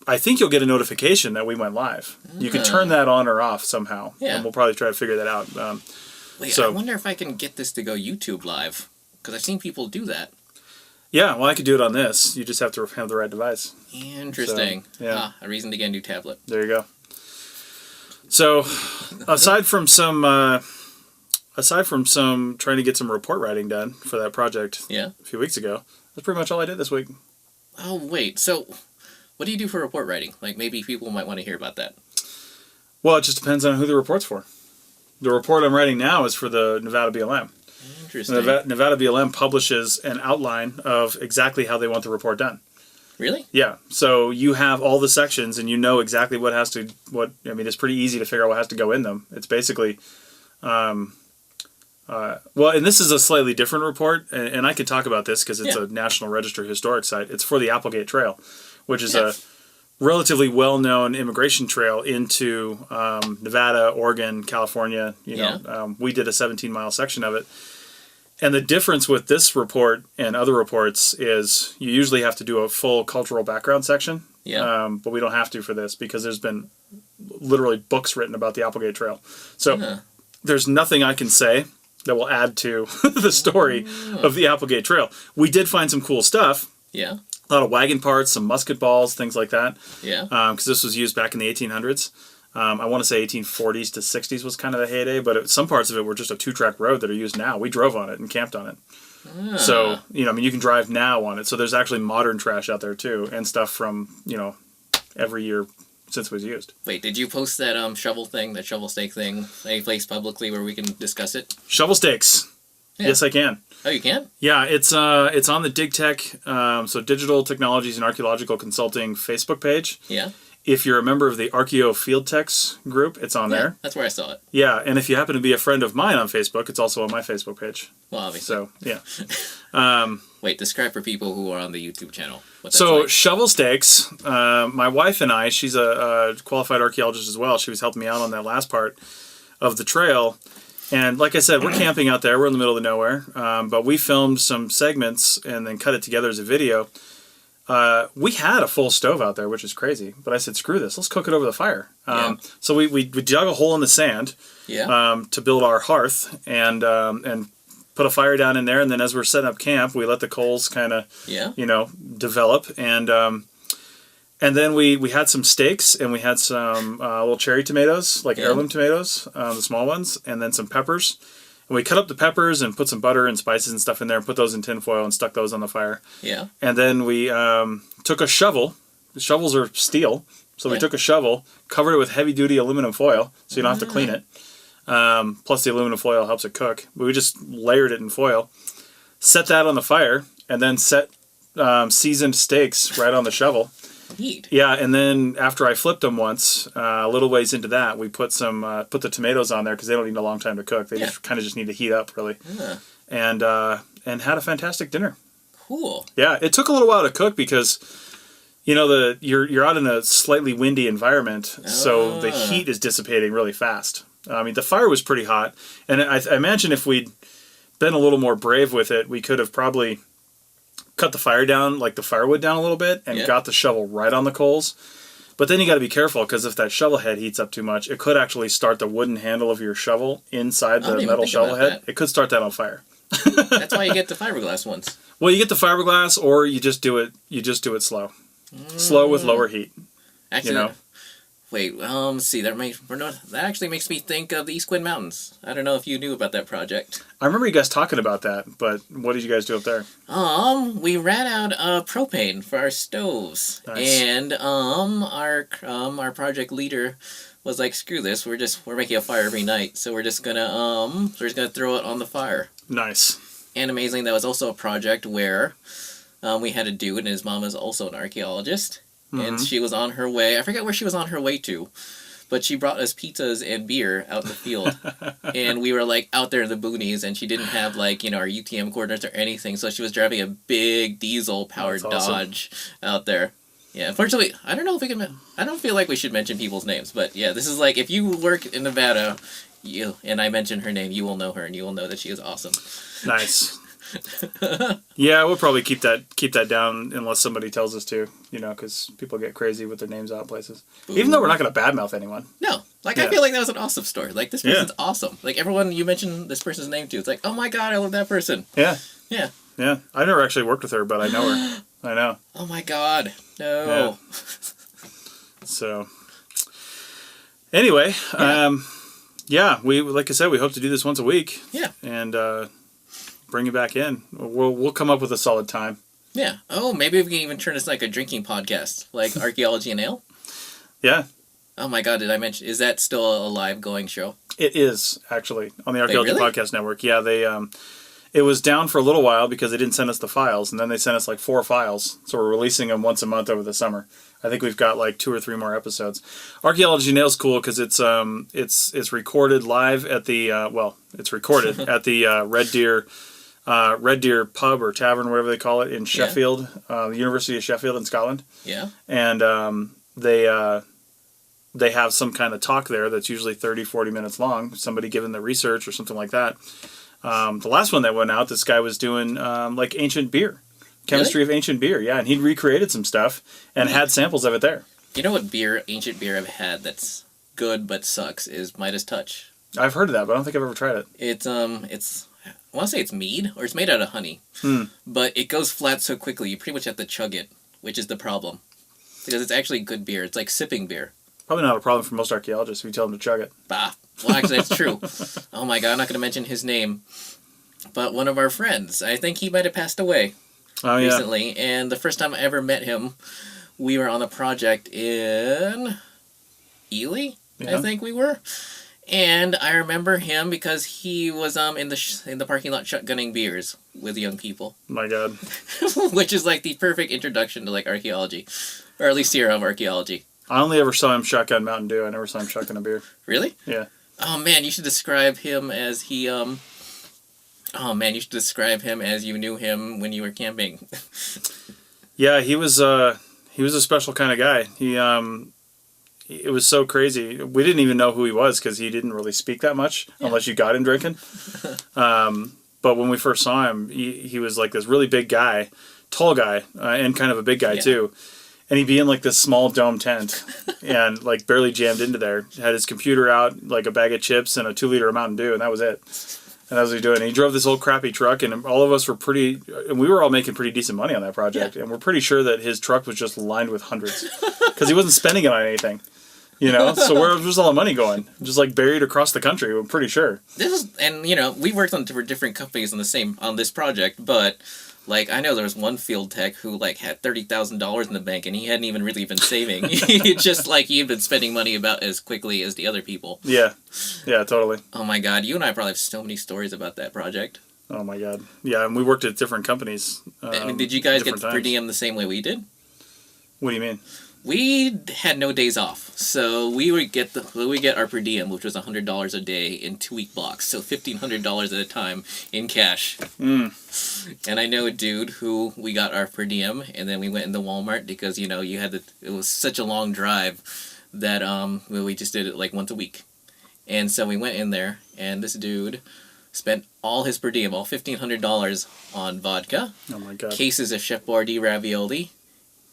I think you'll get a notification that we went live. You can turn that on or off somehow, and we'll probably try to figure that out. Wait, I wonder if I can get this to go YouTube live, because I've seen people do that. Yeah, well, I could do it on this. You just have to have the right device. Interesting. So, yeah. A reason to get a new tablet. There you go. So, aside from some trying to get some report writing done for that project a few weeks ago, that's pretty much all I did this week. Oh, wait. So, what do you do for report writing? Like, maybe people might want to hear about that. Well, it just depends on who the report's for. The report I'm writing now is for the Nevada BLM. Interesting. Nevada BLM publishes an outline of exactly how they want the report done. Really? Yeah. So you have all the sections, and you know exactly it's pretty easy to figure out what has to go in them. It's basically, and this is a slightly different report, and I could talk about this because it's a National Register historic site. It's for the Applegate Trail, which is a relatively well-known immigration trail into Nevada, Oregon, California. We did a 17-mile section of it. And the difference with this report and other reports is you usually have to do a full cultural background section. Yeah. But we don't have to for this because there's been literally books written about the Applegate Trail. So there's nothing I can say that will add to the story of the Applegate Trail. We did find some cool stuff. Yeah. A lot of wagon parts, some musket balls, things like that. Yeah. Because this was used back in the 1800s. I want to say 1840s to 60s was kind of the heyday, but some parts of it were just a 2-track road that are used now. We drove on it and camped on it. So, you can drive now on it. So there's actually modern trash out there too, and stuff from, every year since it was used. Wait, did you post that shovel stake thing, any place publicly where we can discuss it? Shovel stakes. Yeah. Yes, I can. Oh, you can? Yeah, it's on the DigTech, so Digital Technologies and Archaeological Consulting Facebook page. Yeah. If you're a member of the Archeo Field Techs group, it's on there. That's where I saw it. Yeah, and if you happen to be a friend of mine on Facebook, it's also on my Facebook page. Well, obviously. So, yeah. Wait, describe for people who are on the YouTube channel. So, like. Shovel stakes, my wife and I, she's a qualified archaeologist as well. She was helping me out on that last part of the trail. And like I said, we're camping out there. We're in the middle of nowhere. But we filmed some segments and then cut it together as a video. We had a full stove out there, which is crazy. But I said, screw this. Let's cook it over the fire. So we dug a hole in the sand to build our hearth and put a fire down in there. And then as we're setting up camp, we let the coals kind of, develop. And then we had some steaks and we had some little cherry tomatoes, like heirloom tomatoes, the small ones, and then some peppers. And we cut up the peppers and put some butter and spices and stuff in there and put those in tin foil and stuck those on the fire. Yeah. And then we took a shovel. The shovels are steel. So we took a shovel, covered it with heavy-duty aluminum foil so you don't have to clean it. Plus the aluminum foil helps it cook. But we just layered it in foil, set that on the fire, and then set seasoned steaks right on the shovel. Neat. Yeah, and then after I flipped them once, a little ways into that, we put the tomatoes on there because they don't need a long time to cook. They just need to heat up, really. Yeah. And had a fantastic dinner. Cool. Yeah, it took a little while to cook because you're out in a slightly windy environment, so the heat is dissipating really fast. I mean, the fire was pretty hot, and I imagine if we'd been a little more brave with it, we could have probably cut the fire down, like the firewood down a little bit, and got the shovel right on the coals. But then you got to be careful, because if that shovel head heats up too much, it could actually start the wooden handle of your shovel inside the metal shovel head. It could start that on fire. That's why you get the fiberglass ones. Well, you get the fiberglass, or you just do it. You just do it slow, slow with lower heat. Actually, wait. See, that actually makes me think of the East Quinn Mountains. I don't know if you knew about that project. I remember you guys talking about that, but what did you guys do up there? We ran out of propane for our stoves, and our project leader was like, "Screw this! We're making a fire every night, so we're just gonna throw it on the fire." Nice. And amazing, that was also a project where we had a dude, and his mom is also an archaeologist. And she was on her way. I forget where she was on her way to, but she brought us pizzas and beer out in the field. And we were like out there in the boonies, and she didn't have our UTM coordinates or anything, so she was driving a big diesel-powered Dodge out there. Yeah, unfortunately, I don't know if we can. I don't feel like we should mention people's names, but yeah, this is like if you work in Nevada, and I mention her name, you will know her, and you will know that she is awesome. Nice. Yeah, we'll probably keep that down unless somebody tells us to, because people get crazy with their names out places. Ooh. Even though we're not going to badmouth anyone. No, I feel like that was an awesome story. Like, this person's awesome. Like, everyone you mention this person's name to, it's like, oh my god, I love that person. Yeah. Yeah. Yeah. I never actually worked with her, but I know her. I know. Oh my god. No. Yeah. So, anyway, we like I said, we hope to do this once a week. Yeah. And bring it back in. We'll come up with a solid time. Yeah. Oh, maybe we can even turn this like a drinking podcast, like Archaeology and Ale. Yeah. Oh my god, did I mention? Is that still a live going show? It is, actually, on the Archaeology Podcast Network. Yeah, they it was down for a little while because they didn't send us the files, and then they sent us like 4 files. So we're releasing them once a month over the summer. I think we've got like 2 or 3 more episodes. Archaeology and Ale is cool because it's recorded live at the it's recorded at the Red Deer pub or tavern, whatever they call it, in Sheffield, the University of Sheffield in Scotland. Yeah. And they have some kind of talk there that's usually 30, 40 minutes long, somebody giving the research or something like that. The last one that went out, this guy was doing like ancient beer, chemistry of ancient beer, and he'd recreated some stuff and had samples of it there. You know what ancient beer I've had that's good but sucks is Midas Touch. I've heard of that, but I don't think I've ever tried it. It's I want to say it's mead, or it's made out of honey. But it goes flat so quickly, you pretty much have to chug it, which is the problem. Because it's actually good beer. It's like sipping beer. Probably not a problem for most archaeologists if you tell them to chug it. Bah. Well, actually, that's true. Oh my god, I'm not going to mention his name. But one of our friends, I think he might have passed away recently. And the first time I ever met him, we were on a project in Ely, I think we were. And I remember him because he was in the parking lot shotgunning beers with young people. My god. Which is like the perfect introduction to like archaeology. Or at least here of archaeology. I only ever saw him shotgun Mountain Dew. I never saw him shotgun a beer. Really? Yeah. Oh man, you should describe him as you knew him when you were camping. Yeah, he was a special kind of guy. It was so crazy. We didn't even know who he was because he didn't really speak that much unless you got him drinking. But when we first saw him, he was like this really big guy, tall guy, and kind of a big guy too. And he'd be in like this small dome tent and like barely jammed into there. Had his computer out, like a bag of chips and a 2-liter of Mountain Dew, and that was it. And that was what he was doing. And he drove this old crappy truck, and all of us were and we were all making pretty decent money on that project. Yeah. And we're pretty sure that his truck was just lined with hundreds because he wasn't spending it on anything. So where was all the money going? Just like buried across the country, I'm pretty sure. We worked on different companies on this project, but like I know there was one field tech who like had $30,000 in the bank, and he hadn't even really been saving. Just like he had been spending money about as quickly as the other people. Yeah, totally. Oh my god, you and I probably have so many stories about that project. Oh my god, yeah, and we worked at different companies. Did you guys get per diem the same way we did? What do you mean? We had no days off, so we would get our per diem, which was $100 a day in 2-week blocks, so $1,500 at a time in cash. And I know a dude who we got our per diem, and then we went into Walmart because it was such a long drive that we just did it like once a week, and so we went in there, and this dude spent all his per diem, all $1,500 on vodka, Oh my god. cases of Chef Boyardee ravioli,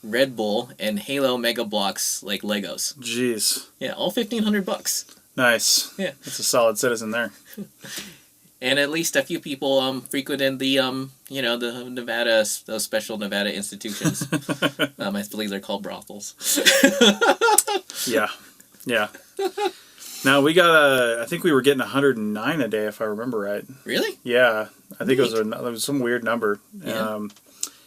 Red Bull, and Halo Mega Blocks like Legos. Jeez. Yeah, all $1,500. Nice. Yeah. That's a solid citizen there. And at least a few people frequented the the Nevada, those special Nevada institutions. I believe they're called brothels. Yeah. Yeah. Now we got I think we were getting 109 a day if I remember right. Really? Yeah. I think it was some weird number. Yeah.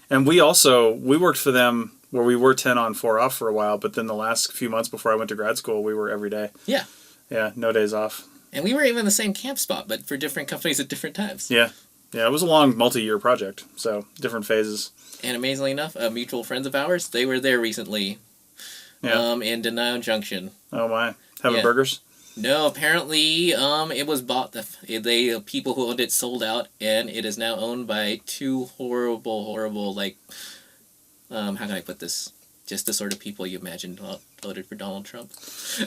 And we worked for them where we were 10 on 4 off for a while, but then the last few months before I went to grad school, we were every day. Yeah. Yeah, no days off. And we were even in the same camp spot, but for different companies at different times. Yeah. Yeah, it was a long multi-year project, so different phases. And amazingly enough, mutual friends of ours, they were there recently. Yeah. In Junction. Oh my. Having Yeah. burgers? No, apparently it was bought. The people who owned it sold out, and it is now owned by two horrible, like, how can I put this? Just the sort of people you imagine voted for Donald Trump. So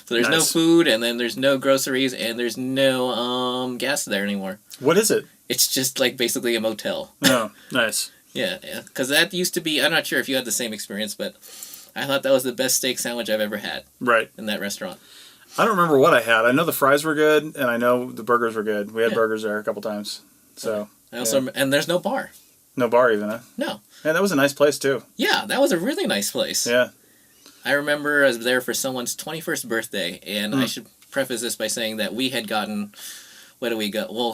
there's no food, and then there's no groceries, and there's no gas there anymore. What is it? It's just like basically a motel. Oh, nice. Yeah. Because that used to be, I'm not sure if you had the same experience, but I thought that was the best steak sandwich I've ever had. Right. In that restaurant. I don't remember what I had. I know the fries were good, and I know the burgers were good. We had burgers there a couple times. So. I also and there's no bar. No bar even, huh? No. Yeah, that was a nice place too. Yeah, that was a really nice place. Yeah. I remember I was there for someone's 21st birthday, and I should preface this by saying that we had gotten, what do we got? Well,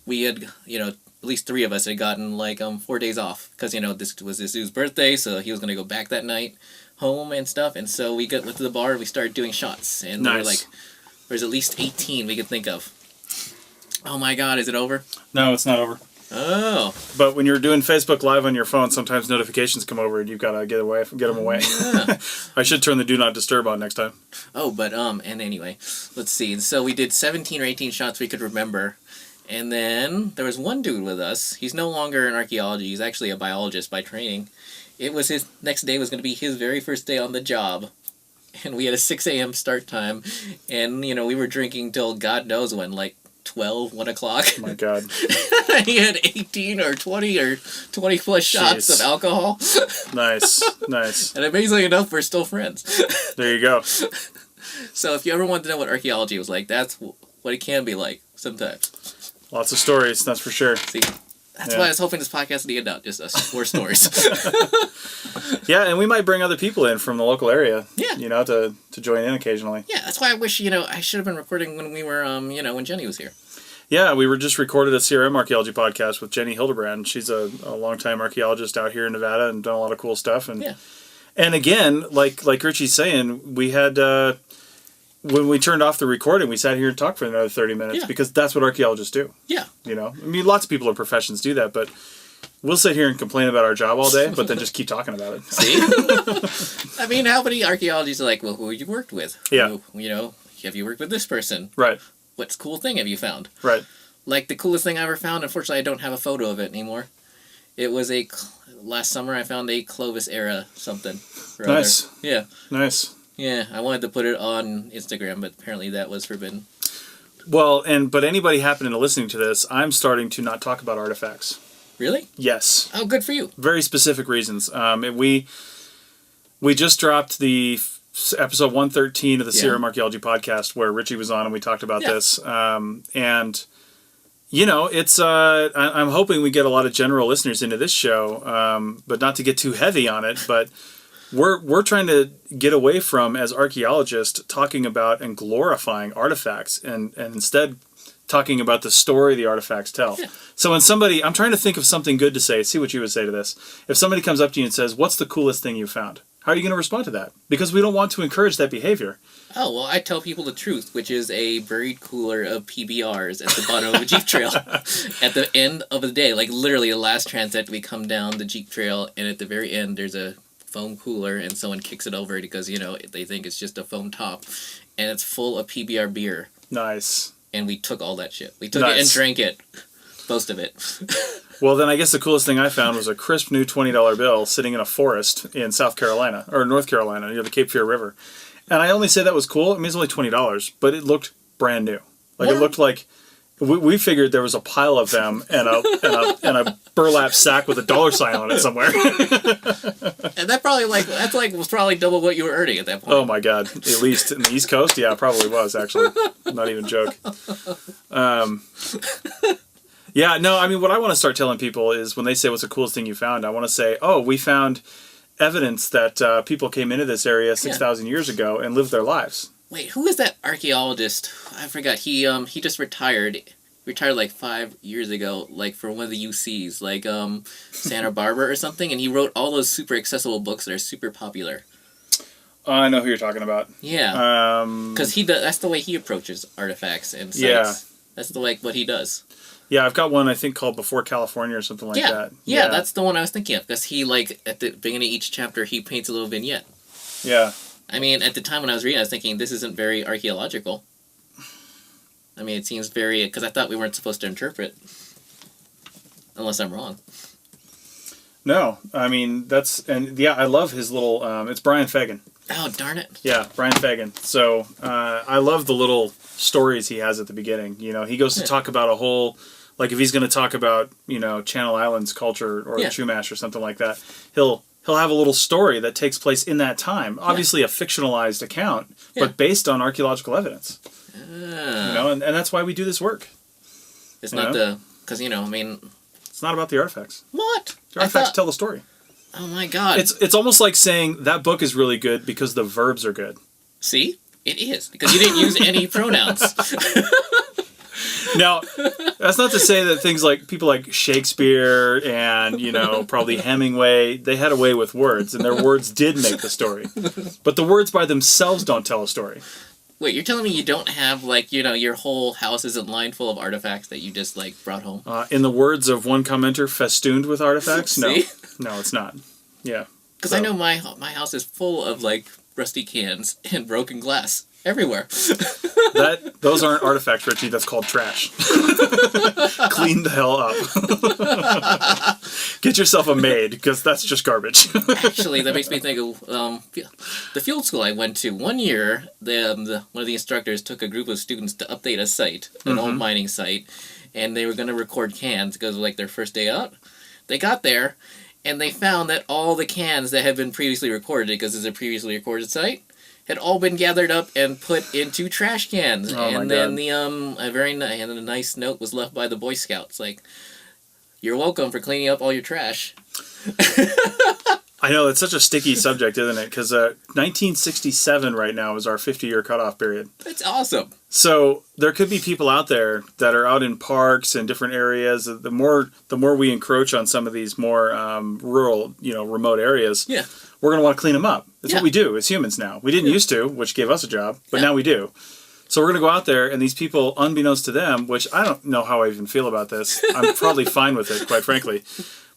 we had, at least 3 of us had gotten like 4 days off because this was this dude's birthday, so he was gonna go back that night home and stuff, and so we went to the bar and we started doing shots, and there were like, there's at least 18 we could think of. Oh my God, is it over? No, it's not over. Oh. But when you're doing Facebook Live on your phone, sometimes notifications come over and you've got to get them away. Yeah. I should turn the Do Not Disturb on next time. Oh, but, and anyway, let's see. So we did 17 or 18 shots we could remember. And then there was one dude with us. He's no longer in archaeology. He's actually a biologist by training. It was his next day was going to be his very first day on the job. And we had a 6 a.m. start time. And, we were drinking till God knows when, like 12, 1 o'clock. Oh my God. He had 18 or 20 or 20 plus shots of alcohol. Nice. Nice. And amazingly enough, we're still friends. There you go. So if you ever want to know what archaeology was like, that's what it can be like sometimes. Lots of stories, that's for sure. See, that's why I was hoping this podcast would end up just us, more stories. Yeah, and we might bring other people in from the local area. Yeah. To join in occasionally. Yeah, that's why I wish, I should have been recording when we were, when Jenny was here. Yeah, we just recorded a CRM archaeology podcast with Jenny Hildebrand. She's a longtime archaeologist out here in Nevada and done a lot of cool stuff. And again, like Richie's saying, we had when we turned off the recording, we sat here and talked for another 30 minutes because that's what archaeologists do. Yeah. I mean, lots of people in professions do that, but we'll sit here and complain about our job all day, but then just keep talking about it. See? I mean, how many archaeologists are like, well, who have you worked with? Yeah. Have you worked with this person? Right. What cool thing have you found? Right. Like the coolest thing I ever found, unfortunately I don't have a photo of it anymore. It was last summer I found a Clovis era something. Nice. Yeah. Nice. Yeah, I wanted to put it on Instagram, but apparently that was forbidden. Well, but anybody happening to listening to this, I'm starting to not talk about artifacts. Really? Yes. Oh, good for you. Very specific reasons. We just dropped the episode 113 of the CRM Archaeology podcast where Richie was on and we talked about this. And it's I'm hoping we get a lot of general listeners into this show, but not to get too heavy on it, but we're trying to get away from, as archaeologists, talking about and glorifying artifacts and instead talking about the story the artifacts tell. Yeah. So when I'm trying to think of something good to say, see what you would say to this. If somebody comes up to you and says, what's the coolest thing you found? How are you going to respond to that? Because we don't want to encourage that behavior. Oh, well, I tell people the truth, which is a buried cooler of PBRs at the bottom of a Jeep trail. At the end of the day, like literally the last transect, we come down the Jeep trail, and at the very end, there's a foam cooler, and someone kicks it over because, they think it's just a foam top, and it's full of PBR beer. Nice. And we took all that shit. We took it and drank it. Most of it. Well, then I guess the coolest thing I found was a crisp new $20 bill sitting in a forest in South Carolina, or North Carolina, near the Cape Fear River. And I only say that was cool. I mean, it's only $20, but it looked brand new. Like, it looked like we figured there was a pile of them and a burlap sack with a dollar sign on it somewhere. And was probably double what you were earning at that point. Oh my God! At least in the East Coast, yeah, it probably was actually. Not even a joke. Yeah, no, I mean, what I want to start telling people is when they say, "What's the coolest thing you found?" I want to say, "Oh, we found evidence that people came into this area 6,000 years ago and lived their lives." Wait, who is that archaeologist? I forgot. He just retired. Retired like 5 years ago, like for one of the UCs, like Santa Barbara or something, and he wrote all those super accessible books that are super popular. I know who you're talking about. Yeah. Because that's the way he approaches artifacts and sites. Yeah. That's what he does. Yeah, I've got one I think called Before California or something like that. Yeah, that's the one I was thinking of, because he at the beginning of each chapter he paints a little vignette. Yeah. I mean, at the time when I was reading, I was thinking this isn't very archaeological. I mean, it seems very... Because I thought we weren't supposed to interpret. Unless I'm wrong. No, I mean, I love his little... it's Brian Fagan. Oh, darn it. Yeah, Brian Fagan. So, I love the little stories he has at the beginning. You know, he goes to talk about a whole... Like, if he's going to talk about, Channel Islands culture or the Chumash or something like that, he'll have a little story that takes place in that time. Obviously a fictionalized account, but based on archaeological evidence. And that's why we do this work. It's not because I mean, it's not about the artifacts. What? The artifacts tell the story. Oh my God! It's almost like saying that book is really good because the verbs are good. See, it is because you didn't use any pronouns. Now, that's not to say that things like people like Shakespeare and probably Hemingway, they had a way with words, and their words did make the story, but the words by themselves don't tell a story. Wait, you're telling me you don't have, your whole house isn't lined full of artifacts that you just, brought home? In the words of one commenter, festooned with artifacts? No. See? No, it's not. Yeah. Because I know my house is full of, rusty cans and broken glass everywhere. Those aren't artifacts, Richie. That's called trash. Clean the hell up. Get yourself a maid, because that's just garbage. Actually, that makes me think of the field school I went to. One year, one of the instructors took a group of students to update a site, an old mining site, and they were going to record cans because it was their first day out. They got there, and they found that all the cans that had been previously recorded, because it's a previously recorded site, had all been gathered up and put into trash cans. And then a nice note was left by the Boy Scouts, you're welcome for cleaning up all your trash. I know, it's such a sticky subject, isn't it? Because 1967 right now is our 50-year cutoff period. That's awesome. So there could be people out there that are out in parks and different areas. The more we encroach on some of these more rural, remote areas, we're going to want to clean them up. That's what we do as humans now. We didn't used to, which gave us a job, but now we do. So we're going to go out there, and these people, unbeknownst to them, which I don't know how I even feel about this. I'm probably fine with it, quite frankly.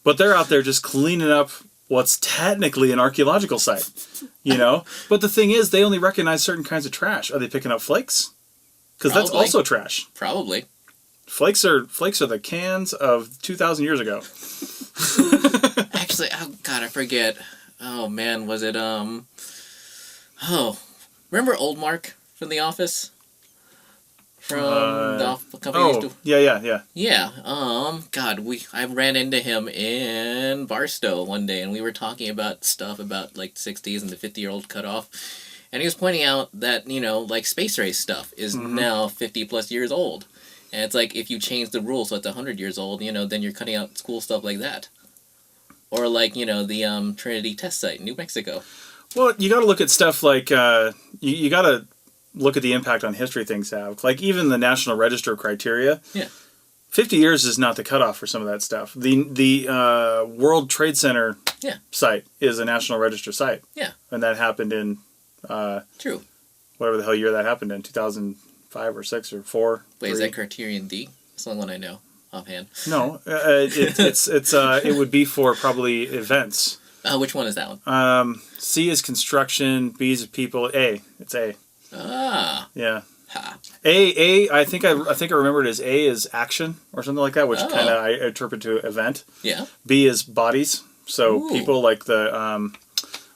But they're out there just cleaning up what's technically an archaeological site, But the thing is, they only recognize certain kinds of trash. Are they picking up flakes? Because that's also trash. Probably. Flakes are the cans of 2,000 years ago. Actually, oh God, I forget. Oh man, was it remember Old Mark from The Office? From the company. Yeah. Yeah. God, I ran into him in Barstow one day, and we were talking about stuff about the 60s and the 50-year-old cutoff, and he was pointing out that space race stuff is now 50 plus years old, and it's if you change the rules so it's 100 years old, then you're cutting out cool stuff like that, or the Trinity test site in New Mexico. Well, you got to look at stuff you got to look at the impact on history things have. Even the National Register criteria. Yeah. 50 years is not the cutoff for some of that stuff. The World Trade Center site is a National Register site. Yeah. And that happened in... True. Whatever the hell year that happened in, 2005 or 6 or 4. Wait, 3. Is that Criterion D? That's the only one I know offhand. No, it would be for probably events. Which one is that one? C is construction, B is people, A. It's A. Ah. Yeah. Ha. I think I remember it as A is action or something like that, which kind of I interpret to event. Yeah. B is bodies, so people like the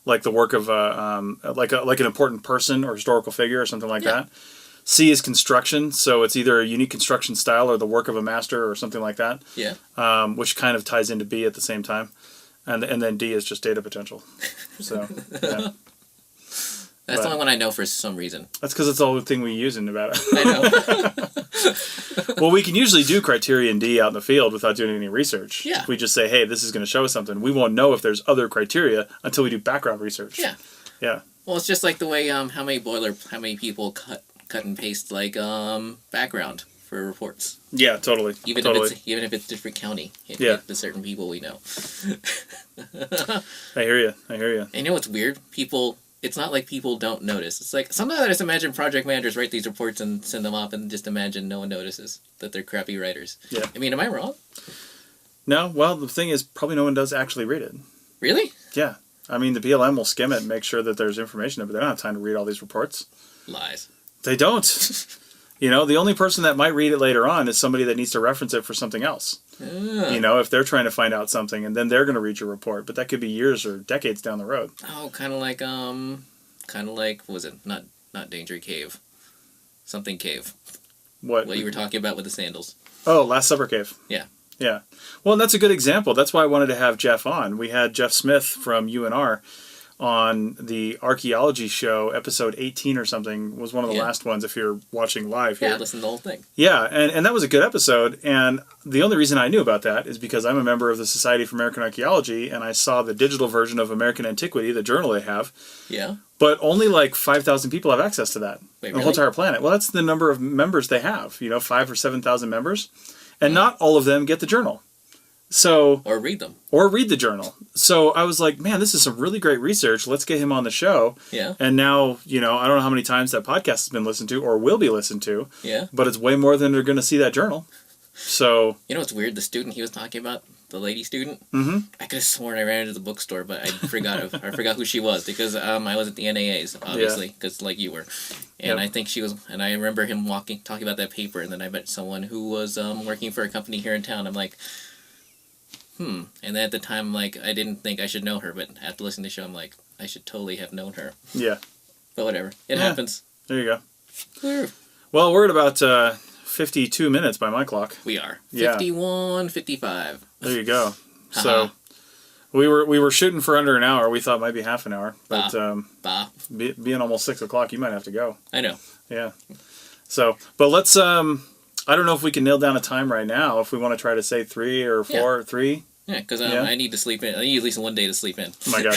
work of like an important person or historical figure or something like that. C is construction, so it's either a unique construction style or the work of a master or something like that. Yeah. Which kind of ties into B at the same time. And then D is just data potential. So, yeah. That's the only one I know for some reason. That's because it's the only thing we use in Nevada. I know. Well, we can usually do criterion D out in the field without doing any research. Yeah. If we just say, hey, this is going to show us something. We won't know if there's other criteria until we do background research. Yeah. Yeah. Well, it's just like the way how many people cut and paste like background for reports. Yeah, totally. Even if it's different county. The certain people we know. I hear you. And you know what's weird? It's not like people don't notice. It's like, sometimes I just imagine project managers write these reports and send them off and just imagine no one notices that they're crappy writers. Yeah. I mean, am I wrong? No, well, the thing is, probably no one does actually read it. Really? Yeah. I mean, the BLM will skim it and make sure that there's information, but they don't have time to read all these reports. Lies. They don't. The only person that might read it later on is somebody that needs to reference it for something else. If they're trying to find out something, and then they're going to read your report, but that could be years or decades down the road. Oh, kind of like what was it? Not Danger Cave. Something Cave. What you were talking about with the sandals. Oh, Last Supper Cave. Yeah. Yeah. Well, that's a good example. That's why I wanted to have Jeff on. We had Jeff Smith from UNR on the archaeology show, episode 18 or something, was one of the last ones if you're watching live here. Yeah, listen to the whole thing. Yeah, and that was a good episode, and the only reason I knew about that is because I'm a member of the Society for American Archaeology, and I saw the digital version of American Antiquity, the journal they have. Yeah. But only like 5,000 people have access to that. Wait, the whole entire planet. Well, that's the number of members they have, 5,000 or 7,000 members, and not all of them get the journal. So or read them. Or read the journal. So I was like, man, this is some really great research. Let's get him on the show. Yeah. And now, I don't know how many times that podcast has been listened to or will be listened to. Yeah. But it's way more than they're going to see that journal. So. You know what's weird? The student he was talking about, the lady student, I could have sworn I ran into the bookstore, but I forgot who she was because I was at the NAAs, obviously, because like you were. And I think she was, and I remember him talking about that paper, and then I met someone who was working for a company here in town. I'm like, And then at the time, like, I didn't think I should know her, but after listening to the show, I'm like, I should totally have known her. Yeah. But whatever. It happens. There you go. Woo. Well, we're at about 52 minutes by my clock. We are. 51, 55. There you go. So we were shooting for under an hour. We thought it might be half an hour. But being almost 6 o'clock, you might have to go. I know. Yeah. So, but let's... I don't know if we can nail down a time right now. If we want to try to say 3 or 4 or 3. Yeah, because I need to sleep in. I need at least one day to sleep in. Oh my god!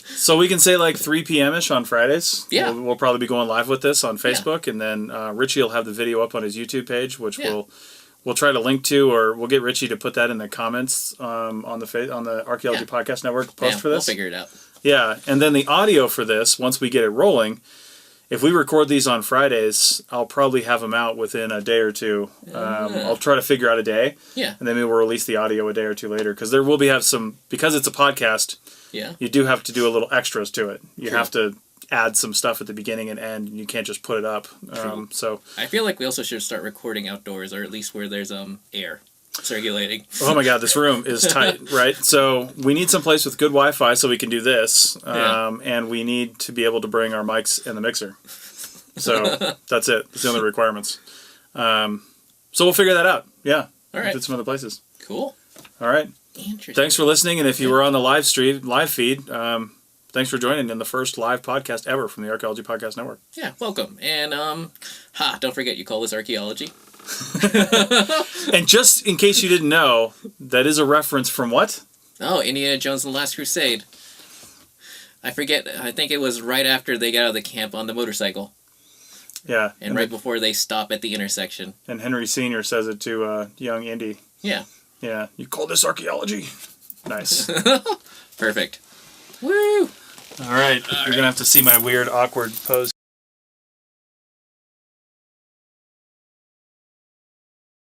So we can say like 3 p.m.-ish on Fridays. Yeah, we'll probably be going live with this on Facebook, and then Richie will have the video up on his YouTube page, which we'll try to link to, or we'll get Richie to put that in the comments on the Archaeology Podcast Network post for this. We'll figure it out. Yeah, and then the audio for this, once we get it rolling. If we record these on Fridays, I'll probably have them out within a day or two. I'll try to figure out a day. Yeah. And then maybe we'll release the audio a day or two later. Because there will have some... Because it's a podcast, you do have to do a little extras to it. You have to add some stuff at the beginning and end. And you can't just put it up. So I feel like we also should start recording outdoors, or at least where there's air circulating. Oh my god, this room is tight, right? So we need some place with good Wi-Fi so we can do this, and we need to be able to bring our mics and the mixer. So that's it. That's the only requirements. So we'll figure that out. Yeah. All right. Did some other places. Cool. All right. Interesting. Thanks for listening, and if you were on the live feed, thanks for joining in the first live podcast ever from the Archaeology Podcast Network. Yeah, welcome. And don't forget, you call this archaeology. And just in case you didn't know, that is a reference from what? Oh, Indiana Jones and the Last Crusade. I forget. I think it was right after they got out of the camp on the motorcycle. Yeah. And right before they stop at the intersection. And Henry Sr. says it to young Indy. Yeah. Yeah. You call this archaeology? Nice. Perfect. Woo! All right. You're going to have to see my weird, awkward pose.